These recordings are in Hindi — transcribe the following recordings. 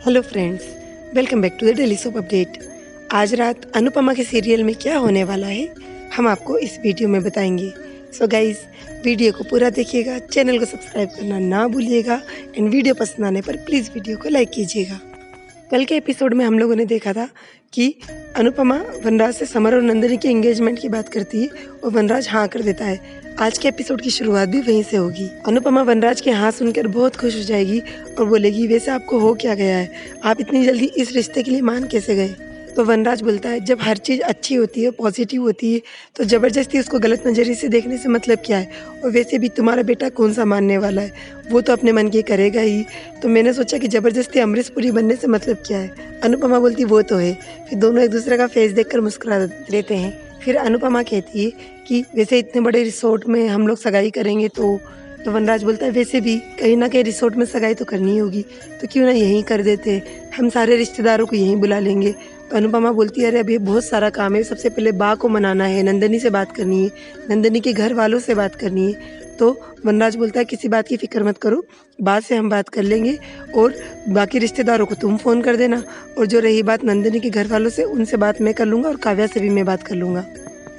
Hello friends, welcome back to the daily soap update. आज रात अनुपमा के सीरियल में क्या होने वाला है हम आपको इस वीडियो में बताएंगे। सो गाइस, वीडियो को पूरा देखिएगा, चैनल को सब्सक्राइब करना ना भूलिएगा एंड वीडियो पसंद आने पर प्लीज़ वीडियो को लाइक कीजिएगा। कल के एपिसोड में हम लोगों ने देखा था कि अनुपमा वनराज से समर और नंदिनी के एंगेजमेंट की बात करती है और वनराज हाँ कर देता है। आज के एपिसोड की शुरुआत भी वहीं से होगी। अनुपमा वनराज के हाँ सुनकर बहुत खुश हो जाएगी और बोलेगी, वैसे आपको हो क्या गया है, आप इतनी जल्दी इस रिश्ते के लिए मान कैसे गए। तो वनराज बोलता है, जब हर चीज़ अच्छी होती है, पॉजिटिव होती है, तो ज़बरदस्ती उसको गलत नज़रिए से देखने से मतलब क्या है। और वैसे भी तुम्हारा बेटा कौन सा मानने वाला है, वो तो अपने मन की करेगा ही। तो मैंने सोचा कि ज़बरदस्ती अमरीश पुरी बनने से मतलब क्या है। अनुपमा बोलती वो तो है। फिर दोनों एक दूसरे का फेस देखकर मुस्कुरा देते हैं। फिर अनुपमा कहती है कि वैसे इतने बड़े रिसोर्ट में हम लोग सगाई करेंगे तो वनराज बोलता है, वैसे भी कहीं ना कहीं रिसोर्ट में सगाई तो करनी होगी, तो क्यों ना यहीं कर देते, हम सारे रिश्तेदारों को यहीं बुला लेंगे। तो अनुपमा बोलती है, अरे अभी बहुत सारा काम है, सबसे पहले बा को मनाना है, नंदिनी से बात करनी है, नंदिनी के घर वालों से बात करनी है। तो वनराज बोलता है, किसी बात की फिक्र मत करो, बाद से हम बात कर लेंगे और बाकी रिश्तेदारों को तुम फ़ोन कर देना, और जो रही बात नंदिनी के घर वालों से, उनसे बात मैं कर लूँगा और काव्या से भी मैं बात कर लूँगा।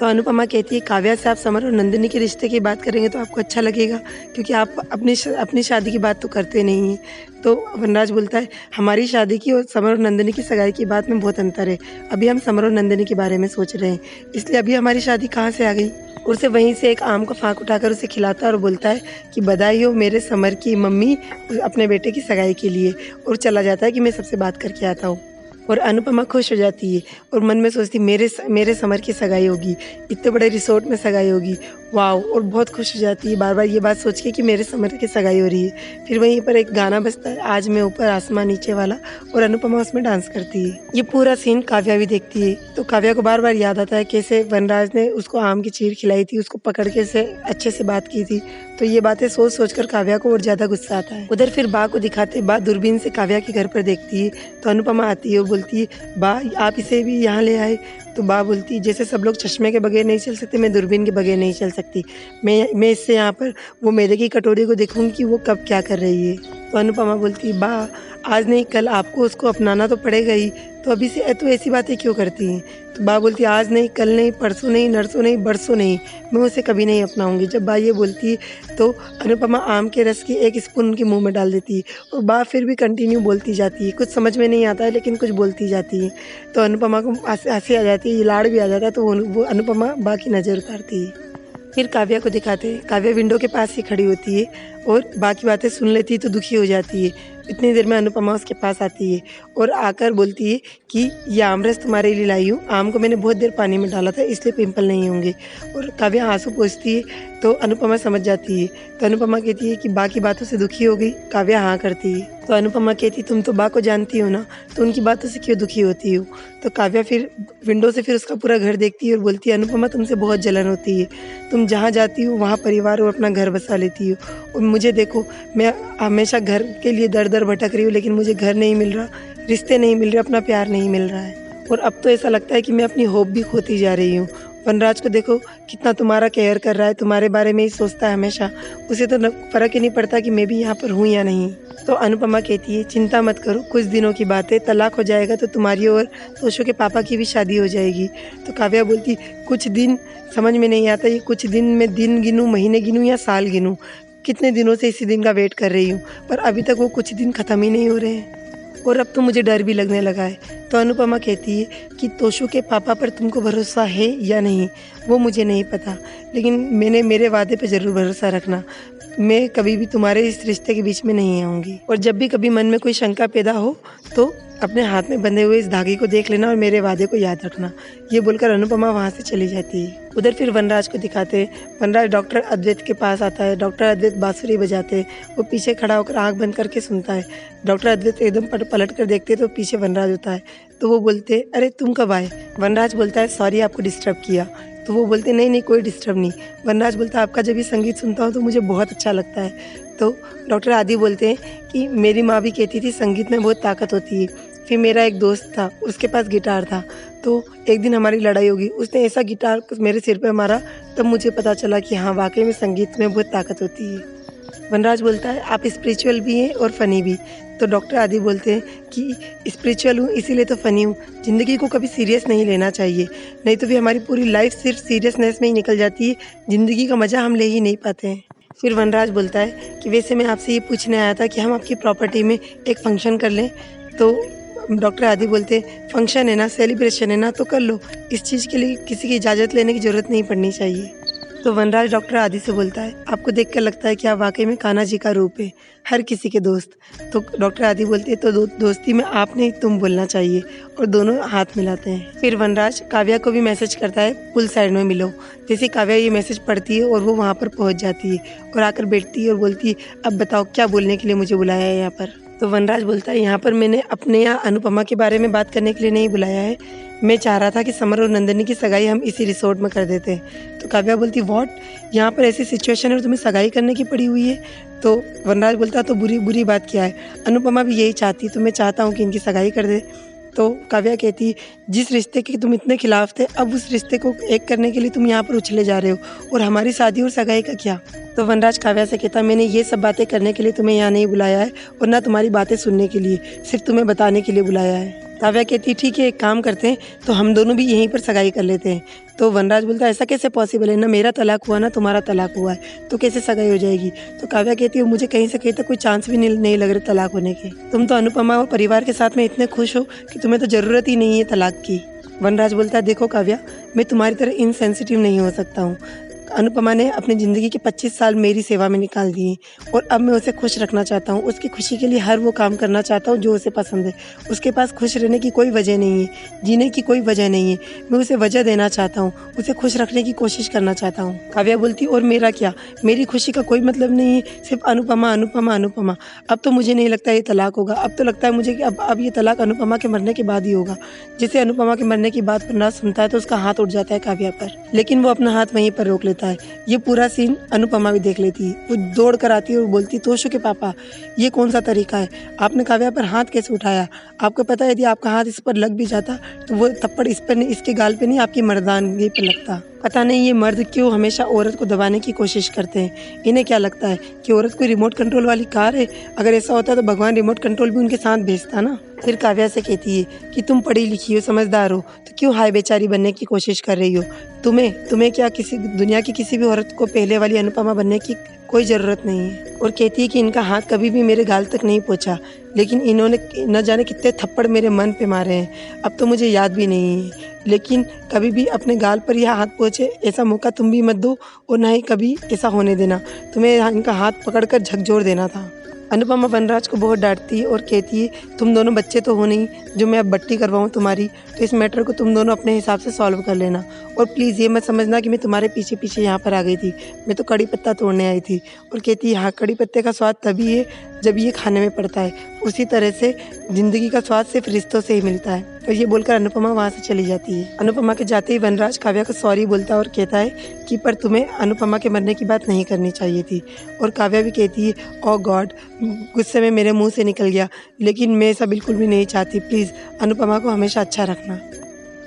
तो अनुपमा कहती है, काव्या से आप समर और नंदिनी के रिश्ते की बात करेंगे तो आपको अच्छा लगेगा, क्योंकि आप अपनी शादी की बात तो करते नहीं हैं। तो वनराज बोलता है, हमारी शादी की और समर और नंदिनी की सगाई की बात में बहुत अंतर है। अभी हम समर और नंदिनी के बारे में सोच रहे हैं, इसलिए अभी हमारी शादी कहाँ से आ गई। उसे वहीं से एक आम का फाँक उठाकर उसे खिलाता है और बोलता है कि बधाई हो मेरे समर की मम्मी अपने बेटे की सगाई के लिए, और चला जाता है कि मैं सबसे बात करके आता हूँ। और अनुपमा खुश हो जाती है और मन में सोचती, मेरे समर की सगाई होगी, इतने बड़े रिसोर्ट में सगाई होगी, वाओ। और बहुत खुश हो जाती है बार बार ये बात सोच के कि मेरे समर की सगाई हो रही है। फिर वहीं पर एक गाना बजता है, आज मैं ऊपर आसमां नीचे वाला, और अनुपमा उसमें डांस करती है। ये पूरा सीन काव्या भी देखती है, तो काव्या को बार बार याद आता है कैसे वनराज ने उसको आम की चीर खिलाई थी, उसको पकड़ के से अच्छे से बात की थी। तो ये बातें सोच सोच कर काव्या को और ज़्यादा गुस्सा आता है। उधर फिर बा को दिखाते, बा दूरबीन से काव्या के घर पर देखती है। तो अनुपमा आती है और बोलती है, बा आप इसे भी यहाँ ले आए। तो बा बोलती है, जैसे सब लोग चश्मे के बगैर नहीं चल सकते, मैं दूरबीन के बगैर नहीं चल सकती। मैं इससे यहाँ पर वो मैदे की कटोरी को देखूंगी कि वो कब क्या कर रही है। तो अनुपमा बोलती है, बा आज नहीं कल आपको उसको अपनाना तो पड़ेगा ही, तो अभी से तो ऐसी बातें क्यों करती हैं। तो बा बोलती है, आज नहीं कल नहीं परसों नहीं नरसों नहीं बरसों नहीं, मैं उसे कभी नहीं अपनाऊंगी। जब बा ये बोलती है तो अनुपमा आम के रस की एक स्पून उनके मुंह में डाल देती है, और बा फिर भी कंटिन्यू बोलती जाती है। कुछ समझ में नहीं आता है लेकिन कुछ बोलती जाती है। तो अनुपमा को हंसी आ जाती है, लाड़ भी आ जाता है, तो वो अनुपमा बा की नज़र उतारती है। फिर काव्या को दिखाते हैं, काव्या विंडो के पास ही खड़ी होती है और बाकी बातें सुन लेती है तो दुखी हो जाती है। इतनी देर में अनुपमा उसके पास आती है और आकर बोलती है कि ये आमरस तुम्हारे लिए लाई हूँ, आम को मैंने बहुत देर पानी में डाला था इसलिए पिंपल नहीं होंगे। और काव्या आंसू पोंछती है तो अनुपमा समझ जाती है। तो अनुपमा कहती है कि बा की बातों से दुखी हो गई। काव्या हाँ करती है। तो अनुपमा कहती, तुम तो बा को जानती हो ना, तो उनकी बातों से क्यों दुखी होती हो। तो काव्या फिर विंडो से फिर उसका पूरा घर देखती है और बोलती है, अनुपमा तुमसे बहुत जलन होती है, तुम जहाँ जाती हो वहाँ परिवार और अपना घर बसा लेती हो, और मुझे देखो, मैं हमेशा घर के लिए दर दर भटक रही हूँ, लेकिन मुझे घर नहीं मिल रहा, रिश्ते नहीं मिल रहे, अपना प्यार नहीं मिल रहा है, और अब तो ऐसा लगता है कि मैं अपनी होप भी खोती जा रही हूँ। वनराज को देखो कितना तुम्हारा केयर कर रहा है, तुम्हारे बारे में ही सोचता है हमेशा, उसे तो फर्क ही नहीं पड़ता कि मैं भी यहाँ पर हूँ या नहीं। तो अनुपमा कहती है, चिंता मत करो, कुछ दिनों की बात है, तलाक हो जाएगा तो तुम्हारी और तोशु के पापा की भी शादी हो जाएगी। तो काव्या बोलती, कुछ दिन समझ में नहीं आता, ये कुछ दिन में दिन गिनूँ, महीने गिनूँ या साल गिनूँ, कितने दिनों से इसी दिन का वेट कर रही हूँ, पर अभी तक वो कुछ दिन ख़त्म ही नहीं हो रहे हैं, और अब तो मुझे डर भी लगने लगा है। तो अनुपमा कहती है कि तोशु के पापा पर तुमको भरोसा है या नहीं वो मुझे नहीं पता, लेकिन मेरे वादे पे ज़रूर भरोसा रखना, मैं कभी भी तुम्हारे इस रिश्ते के बीच में नहीं आऊँगी, और जब भी कभी मन में कोई शंका पैदा हो तो अपने हाथ में बंधे हुए इस धागे को देख लेना और मेरे वादे को याद रखना। ये बोलकर अनुपमा वहाँ से चली जाती है। उधर फिर वनराज को दिखाते हैं, वनराज डॉक्टर अद्वैत के पास आता है। डॉक्टर अद्वैत बांसुरी बजाते, वो पीछे खड़ा होकर आंख बंद करके सुनता है। डॉक्टर अद्वैत एकदम पलट कर देखते तो पीछे वनराज होता है। तो वो बोलते, अरे तुम कब आए। वनराज बोलता है, सॉरी आपको डिस्टर्ब किया। तो वो बोलते, नहीं नहीं कोई डिस्टर्ब नहीं। वनराज बोलता है, आपका जब ये संगीत सुनता हूँ तो मुझे बहुत अच्छा लगता है। तो डॉक्टर आदि बोलते हैं कि मेरी माँ भी कहती थी संगीत में बहुत ताकत होती है। फिर मेरा एक दोस्त था, उसके पास गिटार था, तो एक दिन हमारी लड़ाई होगी, उसने ऐसा गिटार मेरे सिर पे मारा, तब मुझे पता चला कि हाँ वाकई में संगीत में बहुत ताकत होती है। वनराज बोलता है, आप स्पिरिचुअल भी हैं और फ़नी भी, तो डॉक्टर आदि बोलते हैं कि स्पिरिचुअल हूँ इसीलिए तो फ़नी हूँ, ज़िंदगी को कभी सीरियस नहीं लेना चाहिए, नहीं तो भी हमारी पूरी लाइफ सिर्फ सीरियसनेस में ही निकल जाती है, ज़िंदगी का मज़ा हम ले ही नहीं पाते हैं। फिर वनराज बोलता है कि वैसे मैं आपसे ये पूछने आया था कि हम आपकी प्रॉपर्टी में एक फंक्शन कर लें। तो डॉक्टर आदि बोलते हैं फंक्शन है ना, सेलिब्रेशन है ना, तो कर लो, इस चीज़ के लिए किसी की इजाज़त लेने की ज़रूरत नहीं पड़नी चाहिए। तो वनराज डॉक्टर आदि से बोलता है आपको देखकर लगता है कि आप वाकई में कान्हा जी का रूप है, हर किसी के दोस्त। तो डॉक्टर आदि बोलते हैं तो दोस्ती में आप नहीं तुम बोलना चाहिए, और दोनों हाथ मिलाते हैं। फिर वनराज काव्या को भी मैसेज करता है पुल साइड में मिलो। जैसे काव्या ये मैसेज पढ़ती है और वो वहाँ पर पहुँच जाती है और आकर बैठती है और बोलती है अब बताओ क्या बोलने के लिए मुझे बुलाया है यहाँ पर। तो वनराज बोलता है यहाँ पर मैंने अपने या अनुपमा के बारे में बात करने के लिए नहीं बुलाया है, मैं चाह रहा था कि समर और नंदिनी की सगाई हम इसी रिसोर्ट में कर देते हैं। तो काव्या बोलती व्हाट, यहाँ पर ऐसी सिचुएशन है और तुम्हें सगाई करने की पड़ी हुई है। तो वनराज बोलता तो बुरी बात क्या है, अनुपमा भी यही चाहती, तो मैं चाहता हूँ कि इनकी सगाई कर दे। तो काव्या कहती जिस रिश्ते के तुम इतने खिलाफ थे, अब उस रिश्ते को एक करने के लिए तुम यहाँ पर उछले जा रहे हो, और हमारी शादी और सगाई का क्या। तो वनराज काव्या से कहता मैंने ये सब बातें करने के लिए तुम्हें यहाँ नहीं बुलाया है और ना तुम्हारी बातें सुनने के लिए, सिर्फ तुम्हें बताने के लिए बुलाया है। काव्या कहती ठीक है एक काम करते हैं, तो हम दोनों भी यहीं पर सगाई कर लेते हैं। तो वनराज बोलता ऐसा कैसे पॉसिबल है, ना मेरा तलाक हुआ ना तुम्हारा तलाक हुआ है, तो कैसे सगाई हो जाएगी। तो काव्या कहती है मुझे कहीं से कहीं तक कोई चांस भी नहीं लग रहे तलाक होने के, तुम तो अनुपमा और परिवार के साथ में इतने खुश हो कि तुम्हें तो ज़रूरत ही नहीं है तलाक की। वनराज बोलता है देखो काव्या, मैं तुम्हारी तरह इनसेंसिटिव नहीं हो सकता हूँ। अनुपमा ने अपनी ज़िंदगी के 25 साल मेरी सेवा में निकाल दिए और अब मैं उसे खुश रखना चाहता हूँ, उसकी खुशी के लिए हर वो काम करना चाहता हूँ जो उसे पसंद है। उसके पास खुश रहने की कोई वजह नहीं है, जीने की कोई वजह नहीं है, मैं उसे वजह देना चाहता हूँ, उसे खुश रखने की कोशिश करना चाहता हूँ। काव्या बोलती और मेरा क्या, मेरी खुशी का कोई मतलब नहीं है, सिर्फ अनुपमा अनुपमा अनुपमा। अब तो मुझे नहीं लगता ये तलाक होगा, अब तो लगता है मुझे कि अब ये तलाक अनुपमा के मरने के बाद ही होगा। जैसे अनुपमा के मरने की बात वनराज सुनता है तो उसका हाथ उठ जाता है काव्या पर, लेकिन वो अपना हाथ वहीं पर रोक लेता है। ये पूरा सीन अनुपमा भी देख लेती है, वो दौड़ कर आती है और बोलती तोशु के पापा ये कौन सा तरीका है, आपने काव्या पर हाथ कैसे उठाया, आपको पता है यदि आपका हाथ इस पर लग भी जाता तो वो थप्पड़ इस पर नहीं, इसके गाल पे नहीं, आपकी मर्दानगी पे लगता। पता नहीं ये मर्द क्यों हमेशा औरत को दबाने की कोशिश करते हैं, इन्हें क्या लगता है कि औरत कोई रिमोट कंट्रोल वाली कार है, अगर ऐसा होता तो भगवान रिमोट कंट्रोल भी उनके साथ भेजता ना। फिर काव्या से कहती है कि तुम पढ़ी लिखी हो, समझदार हो, तो क्यों हाय बेचारी बनने की कोशिश कर रही हो, तुम्हें क्या किसी दुनिया की किसी भी औरत को पहले वाली अनुपमा बनने की कोई ज़रूरत नहीं है। और कहती है कि इनका हाथ कभी भी मेरे गाल तक नहीं पहुंचा, लेकिन इन्होंने न जाने कितने थप्पड़ मेरे मन पे मारे हैं, अब तो मुझे याद भी नहीं है, लेकिन कभी भी अपने गाल पर यह हाथ पहुँचे ऐसा मौका तुम भी मत दो, और ना ही कभी ऐसा होने देना, तुम्हें इनका हाथ पकड़कर झकझोर देना था। अनुपमा वनराज को बहुत डांटती है और कहती है तुम दोनों बच्चे तो हो नहीं जो मैं अब बट्टी करवाऊँ तुम्हारी, तो इस मैटर को तुम दोनों अपने हिसाब से सॉल्व कर लेना, और प्लीज़ ये मत समझना कि मैं तुम्हारे पीछे पीछे यहाँ पर आ गई थी, मैं तो कड़ी पत्ता तोड़ने आई थी। और कहती है हाँ कड़ी पत्ते का स्वाद तभी है जब ये खाने में पड़ता है, उसी तरह से ज़िंदगी का स्वाद सिर्फ रिश्तों से ही मिलता है। और ये बोलकर अनुपमा वहाँ से चली जाती है। अनुपमा के जाते ही वनराज काव्या को सॉरी बोलता है और कहता है कि पर तुम्हें अनुपमा के मरने की बात नहीं करनी चाहिए थी। और काव्या भी कहती है ओ गॉड, गुस्से में मेरे मुंह से निकल गया, लेकिन मैं ऐसा बिल्कुल भी नहीं चाहती, प्लीज़ अनुपमा को हमेशा अच्छा रखना।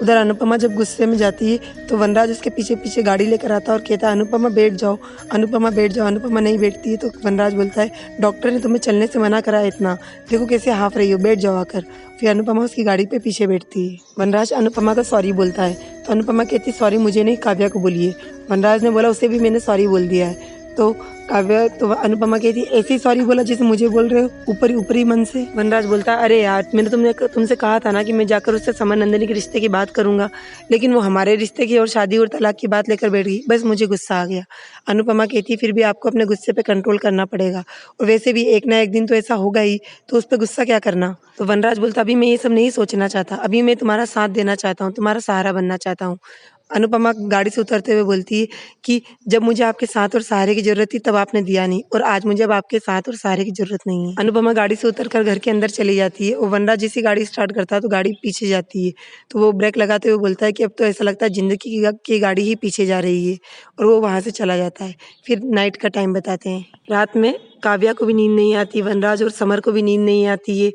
उधर अनुपमा जब गुस्से में जाती है तो वनराज उसके पीछे पीछे गाड़ी लेकर आता है और कहता है अनुपमा बैठ जाओ, अनुपमा बैठ जाओ। अनुपमा नहीं बैठती है तो वनराज बोलता है डॉक्टर ने तुम्हें चलने से मना करा है, इतना देखो कैसे हाफ रही हो, बैठ जाओ आकर। फिर अनुपमा उसकी गाड़ी पे पीछे बैठती है। वनराज अनुपमा का सॉरी बोलता है तो अनुपमा कहती है सॉरी मुझे नहीं, काव्या को बोलिए। वनराज ने बोला उसे भी मैंने सॉरी बोल दिया है। तो काव्या तो अनुपमा कहती ऐसे ही सॉरी बोला जैसे मुझे बोल रहे हो, ऊपरी मन से। वनराज बोलता अरे यार मैंने तुमसे कहा था ना कि मैं जाकर उससे समर नंदिनी के रिश्ते की बात करूंगा, लेकिन वो हमारे रिश्ते की और शादी और तलाक की बात लेकर बैठ गई, बस मुझे गुस्सा आ गया। अनुपमा कहती फिर भी आपको अपने गुस्से पे कंट्रोल करना पड़ेगा, और वैसे भी एक ना एक दिन तो ऐसा होगा ही, तो उस पर गुस्सा क्या करना। तो वनराज बोलता अभी मैं ये सब नहीं सोचना चाहता, अभी मैं तुम्हारा साथ देना चाहता हूँ, तुम्हारा सहारा बनना चाहता हूँ। अनुपमा गाड़ी से उतरते हुए बोलती है कि जब मुझे आपके साथ और सहारे की जरूरत थी तब आपने दिया नहीं, और आज मुझे अब आपके साथ और सहारे की जरूरत नहीं है। अनुपमा गाड़ी से उतरकर घर के अंदर चली जाती है और वनराज जैसी गाड़ी स्टार्ट करता है तो गाड़ी पीछे जाती है, तो वो ब्रेक लगाते हुए बोलता है कि अब तो ऐसा लगता है जिंदगी की गाड़ी ही पीछे जा रही है, और वो वहाँ से चला जाता है। फिर नाइट का टाइम बताते हैं। रात में काव्या को भी नींद नहीं आती, वनराज और समर को भी नींद नहीं आती है,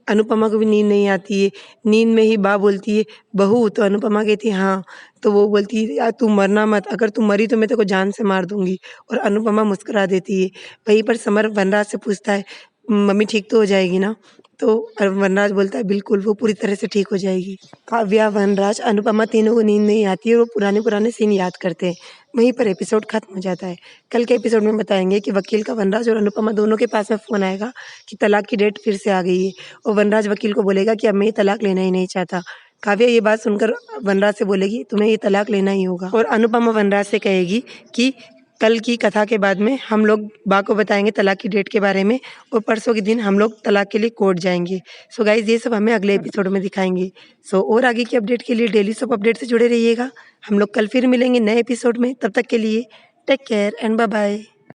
अनुपमा को भी नींद नहीं आती है। नींद में ही बा बोलती है बहू, तो अनुपमा कहती है हाँ, तो वो बोलती है यार तू मरना मत, अगर तू मरी तो मैं तेरे को जान से मार दूंगी, और अनुपमा मुस्कुरा देती है। वहीं पर समर वनराज से पूछता है मम्मी ठीक तो हो जाएगी ना? तो वनराज बोलता है बिल्कुल, वो पूरी तरह से ठीक हो जाएगी। काव्या, वनराज, अनुपमा तीनों को नींद नहीं आती है और वो पुराने-पुराने सीन याद करते हैं। वहीं पर एपिसोड खत्म हो जाता है। कल के एपिसोड में बताएँगे कि वकील का वनराज और अनुपमा दोनों के पास में फ़ोन आएगा कि तलाक की डेट फिर से आ गई है और वनराज वकील को बोलेगा कि अब मैं ये तलाक लेना ही नहीं चाहता। काव्या ये बात सुनकर वनराज से बोलेगी तुम्हें ये तलाक लेना ही होगा और अनुपमा वनराज से कहेगी कि कल की कथा के बाद में हम लोग बा को बताएँगे तलाक की डेट के बारे में और परसों के दिन हम लोग तलाक के लिए कोर्ट जाएँगे। सो गाइज़ ये सब हमें अगले एपिसोड में दिखाएँगे। सो और आगे की अपडेट के लिए डेली सोप अपडेट से जुड़े रहिएगा। हम लोग कल फिर मिलेंगे नए एपिसोड में, तब तक के लिए take care and bye bye.